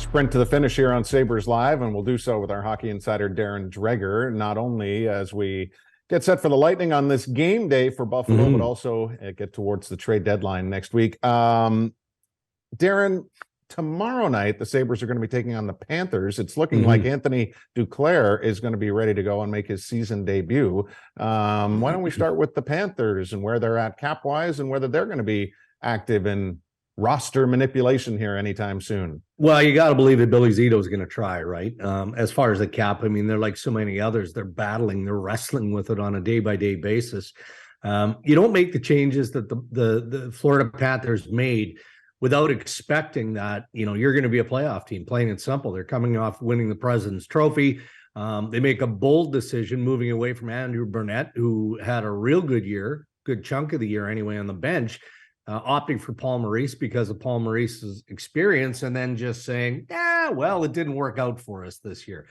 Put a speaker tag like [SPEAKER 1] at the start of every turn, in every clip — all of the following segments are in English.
[SPEAKER 1] sprint to the finish here on Sabres Live, and we'll do so with our hockey insider Darren Dreger, not only as we get set for the Lightning on this game day for Buffalo, but also get towards the trade deadline next week. Darren, tomorrow night, the Sabres are going to be taking on the Panthers. It's looking like Anthony Duclair is going to be ready to go and make his season debut. Why don't we start with the Panthers and where they're at cap-wise and whether they're going to be active in roster manipulation here anytime soon?
[SPEAKER 2] Well, you got to believe that Billy Zito is going to try, right? As far as the cap, I mean, they're like so many others. They're battling, they're wrestling with it on a day-by-day basis. You don't make the changes that the Florida Panthers made without expecting that, you're going to be a playoff team, plain and simple. They're coming off winning the President's Trophy. They make a bold decision moving away from Andrew Burnett, who had a real good year, good chunk of the year anyway, on the bench. Opting for Paul Maurice because of Paul Maurice's experience, and then just saying, well, it didn't work out for us this year.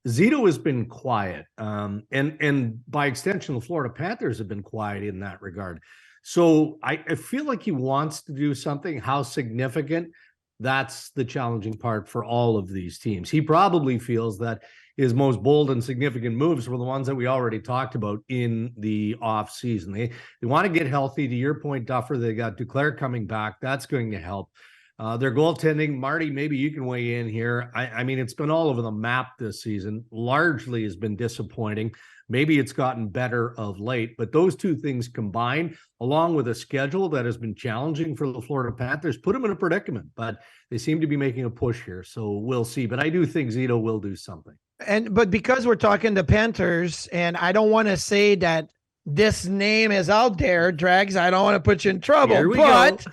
[SPEAKER 2] Zito has been quiet, and by extension, the Florida Panthers have been quiet in that regard. So I feel like he wants to do something. How significant? That's the challenging part for all of these teams. He probably feels that his most bold and significant moves were the ones that we already talked about in the off season. They want to get healthy. To your point, Duffer, they got Duclair coming back. That's going to help. Their goaltending, Marty, maybe you can weigh in here. I mean, it's been all over the map this season. Largely has been disappointing. Maybe it's gotten better of late, but those two things combined, along with a schedule that has been challenging for the Florida Panthers, put them in a predicament, but they seem to be making a push here. So we'll see. But I do think Zito will do something.
[SPEAKER 3] But because we're talking the Panthers, and I don't want to say that this name is out there, Dregs, I don't want to put you in trouble, but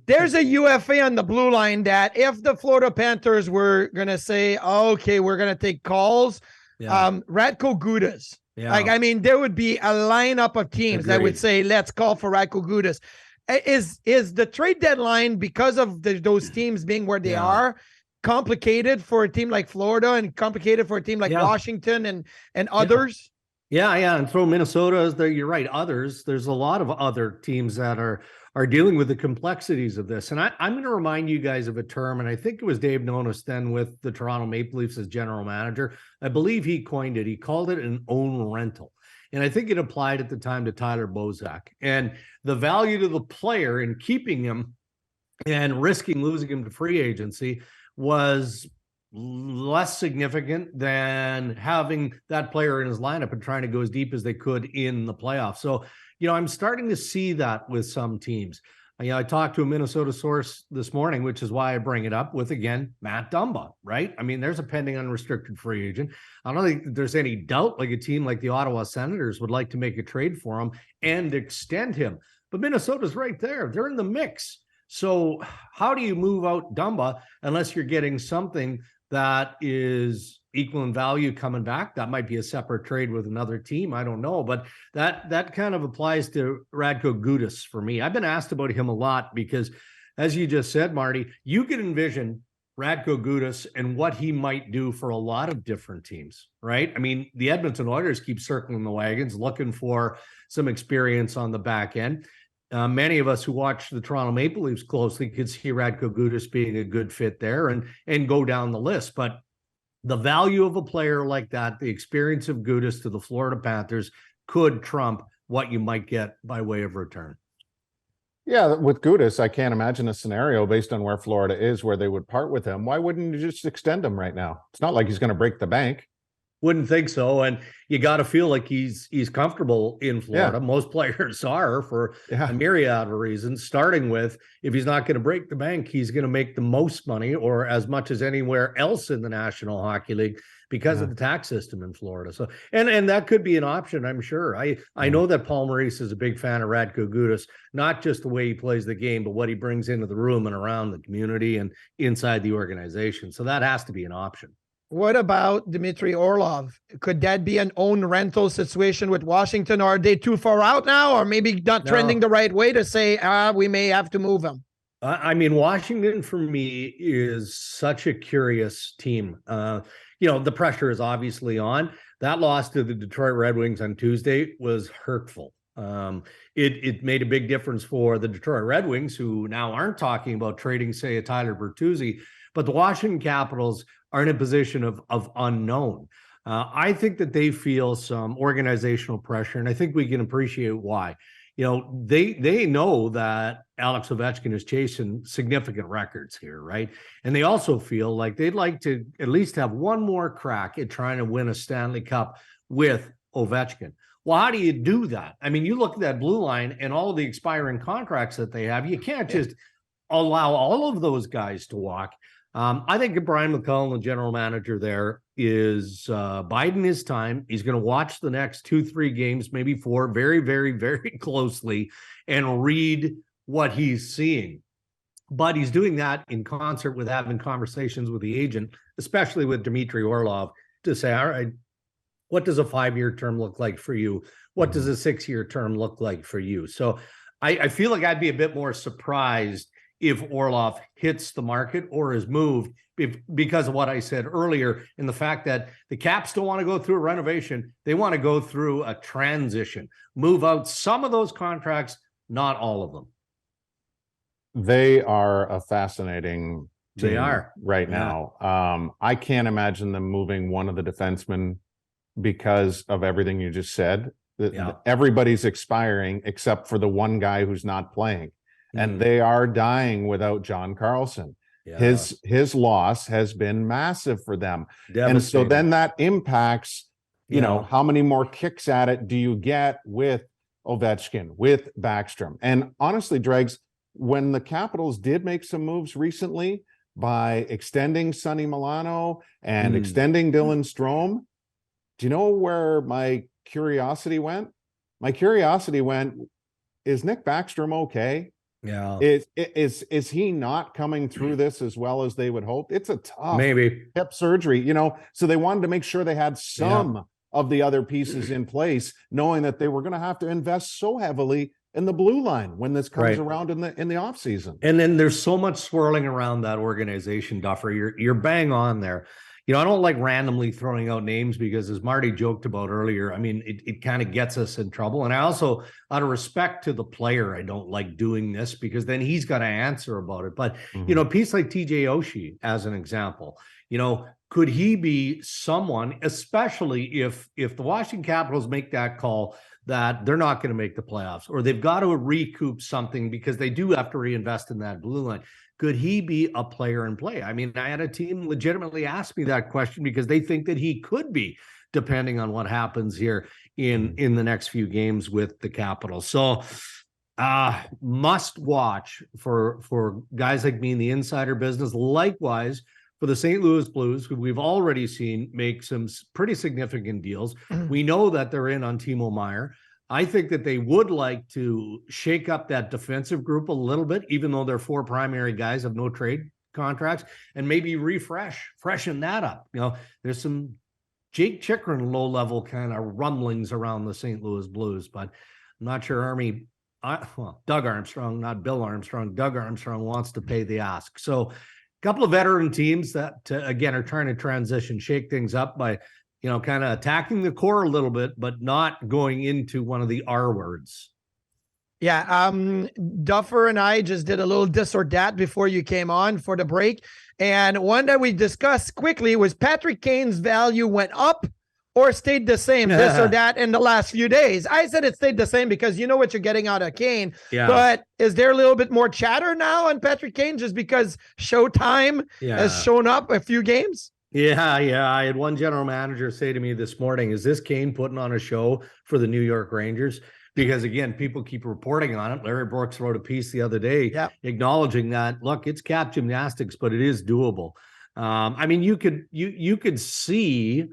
[SPEAKER 3] there's a UFA on the blue line that if the Florida Panthers were going to say, okay, we're going to take calls, Radko Gudas. Yeah. Like, I mean, there would be a lineup of teams that would say, let's call for Radko Gudas. Is the trade deadline, because of those teams being where they are, complicated for a team like Florida and complicated for a team like Washington and others?
[SPEAKER 2] Yeah. And throw Minnesota as there. You're right. Others, there's a lot of other teams that are dealing with the complexities of this. And I'm going to remind you guys of a term, and I think it was Dave Nonis then with the Toronto Maple Leafs as general manager. I believe he coined it. He called it an own rental. And I think it applied at the time to Tyler Bozak. And the value to the player in keeping him and risking losing him to free agency was less significant than having that player in his lineup and trying to go as deep as they could in the playoffs. So, I'm starting to see that with some teams. I talked to a Minnesota source this morning, which is why I bring it up with, again, Matt Dumba, right? I mean, there's a pending unrestricted free agent. I don't think there's any doubt like a team like the Ottawa Senators would like to make a trade for him and extend him. But Minnesota's right there. They're in the mix. So how do you move out Dumba unless you're getting something that is equal in value coming back? That might be a separate trade with another team. I don't know, but that kind of applies to Radko Gudas for me. I've been asked about him a lot because, as you just said, Marty, you can envision Radko Gudas and what he might do for a lot of different teams, right? I mean, the Edmonton Oilers keep circling the wagons, looking for some experience on the back end. Many of us who watch the Toronto Maple Leafs closely could see Radko Gudas being a good fit there and go down the list. But the value of a player like that, the experience of Gudas to the Florida Panthers, could trump what you might get by way of return.
[SPEAKER 1] Yeah, with Gudas, I can't imagine a scenario based on where Florida is where they would part with him. Why wouldn't you just extend him right now? It's not like he's going to break the bank.
[SPEAKER 2] Wouldn't think so. And you got to feel like he's comfortable in Florida. Yeah. Most players are for a myriad of reasons, starting with, if he's not going to break the bank, he's going to make the most money or as much as anywhere else in the National Hockey League because of the tax system in Florida. So, and that could be an option, I'm sure. I know that Paul Maurice is a big fan of Radko Gudas, not just the way he plays the game, but what he brings into the room and around the community and inside the organization. So that has to be an option.
[SPEAKER 3] What about Dmitry Orlov? Could that be an own rental situation with Washington? Or are they too far out now, or maybe not trending the right way to say, we may have to move him?
[SPEAKER 2] I mean, Washington for me is such a curious team. The pressure is obviously on. That loss to the Detroit Red Wings on Tuesday was hurtful. It made a big difference for the Detroit Red Wings, who now aren't talking about trading, say, a Tyler Bertuzzi, but the Washington Capitals are in a position of unknown. I think that they feel some organizational pressure, and I think we can appreciate why. They know that Alex Ovechkin is chasing significant records here, right? And they also feel like they'd like to at least have one more crack at trying to win a Stanley Cup with Ovechkin. Well, how do you do that? I mean, you look at that blue line and all of the expiring contracts that they have. You can't just allow all of those guys to walk. I think Brian McCullough, the general manager there, is biding his time. He's going to watch the next 2-3 games, maybe 4, very, very, very closely and read what he's seeing. But he's doing that in concert with having conversations with the agent, especially with Dmitry Orlov, to say, all right, what does a 5-year term look like for you? What does a 6-year term look like for you? So I feel like I'd be a bit more surprised if Orlov hits the market or is moved because of what I said earlier, and the fact that the Caps don't want to go through a renovation. They want to go through a transition, move out some of those contracts, not all of them.
[SPEAKER 1] They are a fascinating team
[SPEAKER 2] They are
[SPEAKER 1] right now. I can't imagine them moving one of the defensemen because of everything you just said. Everybody's expiring except for the one guy who's not playing. And they are dying without John Carlson. Yeah. His loss has been massive for them. And so then that impacts, you know, how many more kicks at it do you get with Ovechkin, with Backstrom? And honestly, Dregs, when the Capitals did make some moves recently by extending Sonny Milano and extending Dylan Strome, do you know where my curiosity went? My curiosity went, is Nick Backstrom okay?
[SPEAKER 2] Yeah.
[SPEAKER 1] Is he not coming through this as well as they would hope? It's a tough hip surgery, you know, so they wanted to make sure they had some of the other pieces in place, knowing that they were going to have to invest so heavily in the blue line when this comes around in the off season.
[SPEAKER 2] And then there's so much swirling around that organization, Duffer. You're bang on there. You know, I don't like randomly throwing out names because, as Marty joked about earlier, I mean, it kind of gets us in trouble. And I also, out of respect to the player, I don't like doing this because then he's got to answer about it. But, you know, a piece like TJ Oshie, as an example, you know, could he be someone, especially if the Washington Capitals make that call that they're not going to make the playoffs, or they've got to recoup something because they do have to reinvest in that blue line? Could he be a player in play? I mean, I had a team legitimately ask me that question because they think that he could be, depending on what happens here in the next few games with the Capitals. So must watch for guys like me in the insider business. Likewise, for the St. Louis Blues, who we've already seen make some pretty significant deals. We know that they're in on Timo Meier. I think that they would like to shake up that defensive group a little bit, even though their 4 primary guys have no trade contracts, and maybe freshen that up. You know, there's some Jake Chychrun low-level kind of rumblings around the St. Louis Blues, but I'm not sure Doug Armstrong, not Bill Armstrong, Doug Armstrong wants to pay the ask. So a couple of veteran teams that, again, are trying to transition, shake things up by, you know, kind of attacking the core a little bit, but not going into one of the R words.
[SPEAKER 3] Yeah. Duffer and I just did a little this or that before you came on for the break. And one that we discussed quickly was Patrick Kane's value went up or stayed the same, this or that, in the last few days. I said it stayed the same because you know what you're getting out of Kane. Yeah. But is there a little bit more chatter now on Patrick Kane just because Showtime has shown up a few games?
[SPEAKER 2] Yeah. I had one general manager say to me this morning, is this Kane putting on a show for the New York Rangers? Because, again, people keep reporting on it. Larry Brooks wrote a piece the other day acknowledging that, look, it's cap gymnastics, but it is doable. I mean, you could see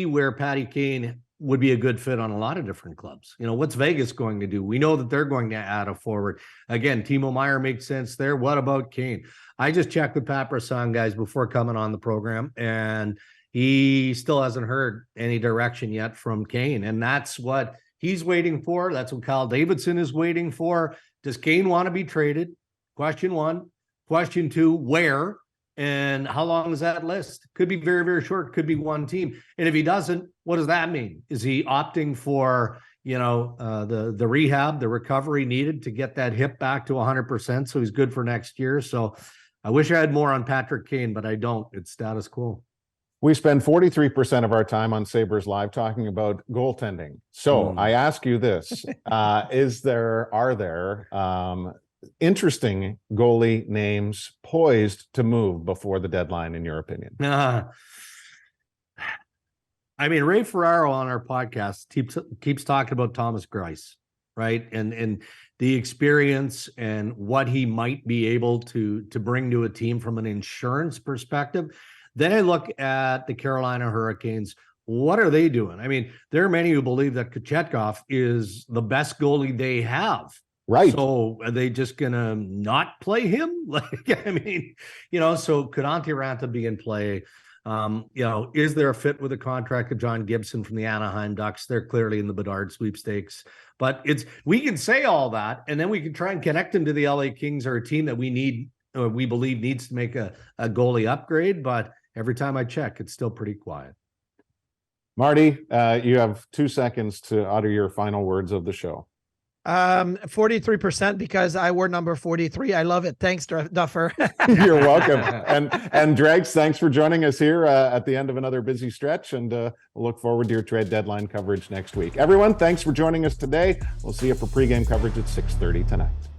[SPEAKER 2] where Patty Kane would be a good fit on a lot of different clubs. You know, what's Vegas going to do? We know that they're going to add a forward. Again, Timo Meier makes sense there. What about Kane? I just checked with Pat Brisson, guys, before coming on the program, and he still hasn't heard any direction yet from Kane. And that's what he's waiting for. That's what Kyle Davidson is waiting for. Does Kane want to be traded? Question 1. Question 2, where? And how long is that list? Could be very, very short. Could be one team. And if he doesn't, what does that mean? Is he opting for, the rehab, the recovery needed to get that hip back to 100%. So he's good for next year. So I wish I had more on Patrick Kane, but I don't. It's status quo.
[SPEAKER 1] We spend 43% of our time on Sabres Live talking about goaltending. So I ask you this, are there interesting goalie names poised to move before the deadline, in your opinion?
[SPEAKER 2] I mean, Ray Ferraro on our podcast keeps talking about Thomas Greiss, right? And the experience and what he might be able to bring to a team from an insurance perspective. Then I look at the Carolina Hurricanes. What are they doing? I mean, there are many who believe that Kochetkov is the best goalie they have.
[SPEAKER 1] Right.
[SPEAKER 2] So are they just going to not play him? Like, I mean, so could Antti Ranta be in play? Is there a fit with the contract of John Gibson from the Anaheim Ducks? They're clearly in the Bedard sweepstakes, but we can say all that, and then we can try and connect them to the LA Kings or a team that we believe needs to make a goalie upgrade. But every time I check, it's still pretty quiet.
[SPEAKER 1] Marty, you have 2 seconds to utter your final words of the show.
[SPEAKER 3] 43% because I wore number 43. I love it. Thanks, Duffer.
[SPEAKER 1] You're welcome. And Dregs, thanks for joining us here at the end of another busy stretch, and we'll look forward to your trade deadline coverage next week. Everyone, thanks for joining us today. We'll see you for pregame coverage at 6:30 tonight.